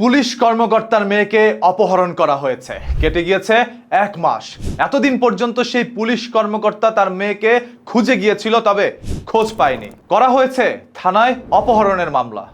Police কর্মকর্তার মেয়েকে অপহরণ করা হয়েছে। কেটে গিয়েছে 1 মাস। এতদিন পর্যন্ত সেই পুলিশ কর্মকর্তা তার মেয়েকে খুঁজে গিয়েছিল, তবে খোঁজ পায়নি। করা হয়েছে থানায় অপহরণের মামলা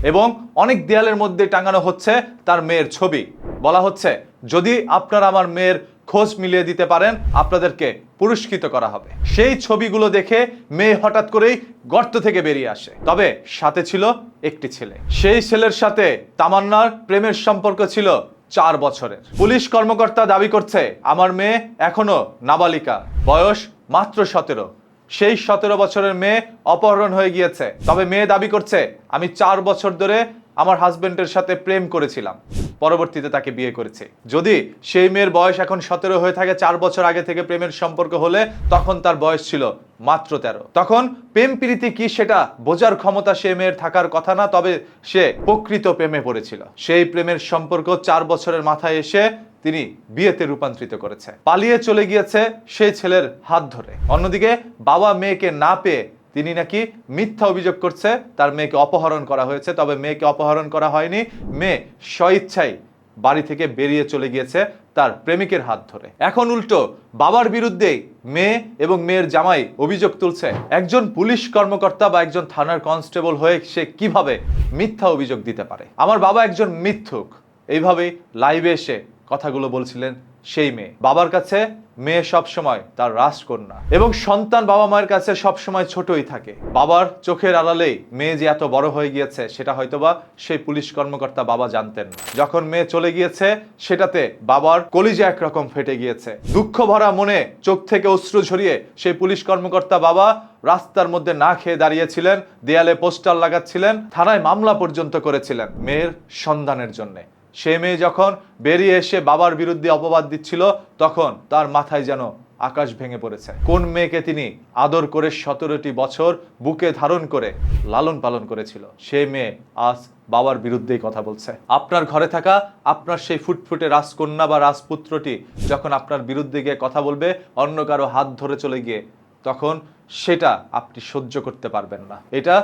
এবং অনেক দেয়ালের মধ্যে টাঙানো হচ্ছে তার মেয়ের ছবি। বলা হচ্ছে, যদি আপনারা আমার মেয়ের খোঁজ মিলিয়ে দিতে পারেন, আপনাদেরকে পুরস্কৃত করা হবে। সেই ছবিগুলো দেখে মেয়ে হঠাৎ করেই গর্ত থেকে বেরিয়ে আসে। তবে সাথে ছিল একটি ছেলে। সেই ছেলের সাথে তামান্নার প্রেমের সম্পর্ক ছিল 4 বছরের। পুলিশ কর্মকর্তা দাবি করছে, আমার মেয়ে এখনো নাবালিকা, বয়স মাত্র 17। সেই 17 বছরের মেয়ে অপহরণ হয়ে গিয়েছে। তবে মেয়ে দাবি করছে, আমি 4 বছর ধরে আমার হাজবেন্ডের সাথে প্রেম করেছিলাম, পরবর্তীতে তাকে বিয়ে করেছি। যদি সেই মেয়ের বয়স এখন 17 হয়ে থাকে, 4 বছর আগে থেকে প্রেমের সম্পর্ক হলে তখন তার বয়স ছিল মাত্র 13। তখন প্রেম প্রীতি কি সেটা বোঝার ক্ষমতা সে মেয়ের থাকার কথা না, তবে সে প্রকৃত প্রেমে পড়েছিল। সেই প্রেমের সম্পর্ক 4 বছরের মাথায় এসে তিনি বিয়েতে রূপান্তরিত করেছে। পালিয়ে চলে গিয়েছে সেই ছেলের হাত ধরে। অন্যদিকে বাবা মেয়েকে না পেয়ে তিনি নাকি মিথ্যা অভিযোগ করছে তার মেয়েকে অপহরণ করা হয়েছে। তবে মেয়েকে অপহরণ করা হয়নি, মেয়ে স্বইচ্ছায় বাড়ি থেকে বেরিয়ে চলে গিয়েছে তার প্রেমিকের হাত ধরে। এখন উল্টো বাবার বিরুদ্ধেই মেয়ে এবং মেয়ের জামাই অভিযোগ তুলছে। একজন পুলিশ কর্মকর্তা বা একজন থানার কনস্টেবল হয়ে সে কিভাবে মিথ্যা অভিযোগ দিতে পারে? আমার বাবা একজন মিথ্যুক, এইভাবেই লাইভে এসে কথাগুলো বলছিলেন সেই মেয়ে। বাবার কাছে মেয়ে সব সময় তার রাজকন্যা এবং সন্তান বাবা মায়ের কাছে সব সময় ছোটই থাকে। বাবার চোখের আড়ালেই মেয়ে যে এত বড় হয়ে গিয়েছে সেটা হয়তোবা সেই পুলিশ কর্মকর্তা বাবা জানতেন না। যখন মেয়ে চলে গিয়েছে সেটাতে বাবার কলিজা একরকম ফেটে গিয়েছে। দুঃখ ভরা মনে চোখ থেকে অশ্রু ঝরিয়ে সেই পুলিশ কর্মকর্তা বাবা রাস্তার মধ্যে না খেয়ে দাঁড়িয়েছিলেন, দেয়ালে পোস্টার লাগাচ্ছিলেন, থানায় মামলা পর্যন্ত করেছিলেন মেয়ের সন্ধানের জন্য। সে মেয়ে যখন বেরিয়ে এসে বাবার বিরুদ্ধে অপবাদ দিচ্ছিল, তখন তার মাথায় যেন আকাশ ভেঙে পড়েছে। কোন মেয়েকে তিনি আদর করে 17টি বছর বুকে ধারণ করে লালন পালন করেছিল, সে মেয়ে আজ বাবার বিরুদ্ধেই কথা বলছে। আপনার ঘরে থাকা আপনার সেই ফুটফুটে রাজকন্যা বা রাজপুত্রটি যখন আপনার বিরুদ্ধে গিয়ে কথা বলবে, অন্য কারো হাত ধরে চলে গিয়ে, তখন সেটা আপনি সহ্য করতে পারবেন না। এটা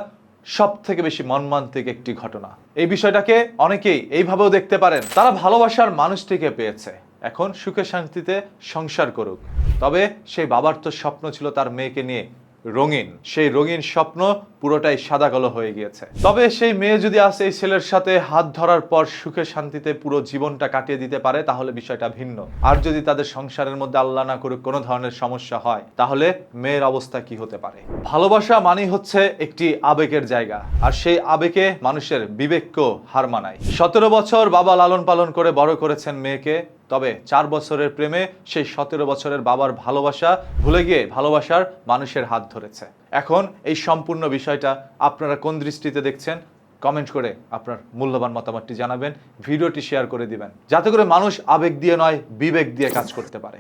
সব থেকে বেশি মর্মান্তিক একটি ঘটনা। এই বিষয়টাকে অনেকেই এইভাবেও দেখতে পারেন, তারা ভালোবাসার মানুষটিকে পেয়েছে, এখন সুখে শান্তিতে সংসার করুক। তবে সেই বাবার তো স্বপ্ন ছিল তার মেয়েকে নিয়ে রঙিন, সেই রঙিন স্বপ্ন পুরোটাই সাদা কালো হয়ে গিয়েছে। তবে সেই মেয়ে যদি আজ এই ছেলের সাথে হাত ধরার পর সুখে শান্তিতে পুরো জীবনটা কাটিয়ে দিতে পারে, তাহলে বিষয়টা ভিন্ন। আর যদি তাদের সংসারের মধ্যে আল্লাহ না করুক কোনো ধরনের সমস্যা হয়, তাহলে মেয়ের অবস্থা কি হতে পারে? ভালোবাসা মানেই হচ্ছে একটি আবেগের জায়গা, আর সেই আবেগে মানুষের বিবেককেও হার মানায়। 17 বছর বাবা লালন পালন করে বড় করেছেন মেয়েকে, তবে 4 বছরের প্রেমে সেই 17 বছরের বাবার ভালোবাসা ভুলে গিয়ে ভালোবাসার মানুষের হাত ধরেছে। এখন এই সম্পূর্ণ বিষয়টা আপনারা কোন দৃষ্টিতে দেখছেন? কমেন্ট করে আপনার মূল্যবান মতামতটি জানাবেন, ভিডিওটি শেয়ার করে দিবেন, যাতে করে মানুষ আবেগ দিয়ে নয় বিবেক দিয়ে কাজ করতে পারে।